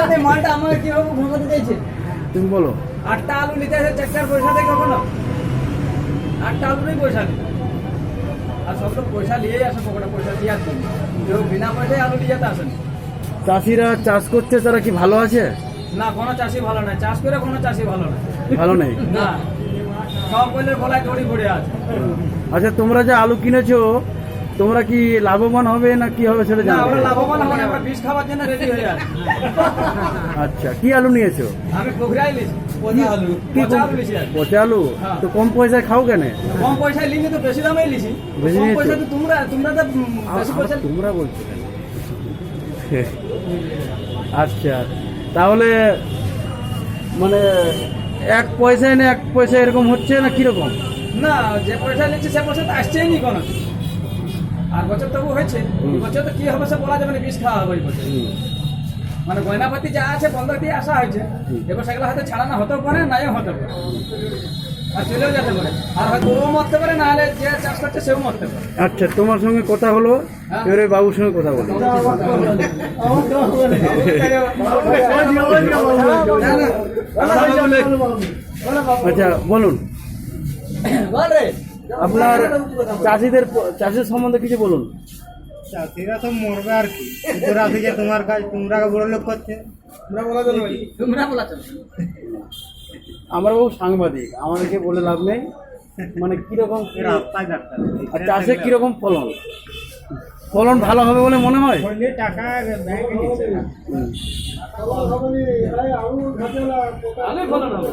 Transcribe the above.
জানে মালটা আমাকে কিভাবে ভাঙাতে চাইছে। তুমি বলো। 8টা আলু নিতে আসে, চারটার পয়সা দেয় কখনো? 8টা আলুরই পয়সা নেই। আর সব লোক পয়সা নিয়েই আসে, পকেটে পয়সা দিয়ে আসবেন, কেউ বিনা পয়সায় আলু নিয়ে যেতে আসেন। চাষিরা চাষ করছে, তারা কি ভালো আছে? না, কোনো চাষি ভালো নাই, চাষ করে কোনো চাষি ভালো নাই। ভালো নেই। না, সব বলে গলায় দড়ি পড়ে আছে। আচ্ছা, তোমরা যে আলু কিনেছো, তোমরা কি লাভবান হবে না কি হবে সেটা না, জানো? আমরা লাভবান হবো না, আমরা বিষ খাওয়ার জন্য রেডি হয়ে আছি। আচ্ছা, কি আলু নিয়েছো? আমি পোখরাই লিছি, পচা আলু, কি পচা আলু লিছি আজ। পচা আলু? হ্যাঁ। তো কম পয়সায় খাও কেন? কম পয়সায় লিখি তো বেশি দামে লিছি। বেশি কম নিয়েছো? পয়সা তো তোমরা তো বেশি পয়সা। তোমরা বলছো কেন? আচ্ছা, তাহলে মানে 1 পয়সায় না 1 পয়সা এরকম হচ্ছে না কিরকম? না, যে পয়সা নিচ্ছে সে পয়সা তো আসছেই নি কোনো। আর বছর তবু হয়েছে, এই বছর তো কি হবে সে বলা যাবে না, বিষ খাওয়া হবে এই বছর। মানে গয়নাপাতি যা আছে বন্ধক দিয়ে আসা হয়েছে, এবার সেগুলো হয়তো ছাড়ানো হতেও পারে, নাইও হতে পারে, আর চলেও যেতে পারে। আর হয়তো ও মরতে পারে, না হলে যে চাষ করছে সেও মরতে পারে। আচ্ছা, তোমার সঙ্গে কথা হলো, হ্যাঁ। এবারে বাবুর সঙ্গে কথা বলো। আচ্ছা, বলুন, আপনার চাষির সম্বন্ধে কিছু বলুন। চাষিরা তো মরবে আর কি, তোরা থেকে তোমার কাজ, তোমরা বড় লোক করছে। তোমরা বলা চলবে। আমরা বাবু সাংবাদিক, আমাদেরকে বলে লাভ নেই। মানে কিরকম আর চাষে কিরকম ফলন ভালো হবে বলে মনে হয়? টাকা ব্যাংকে নিচ্ছে না। আলুই ফলন হবে।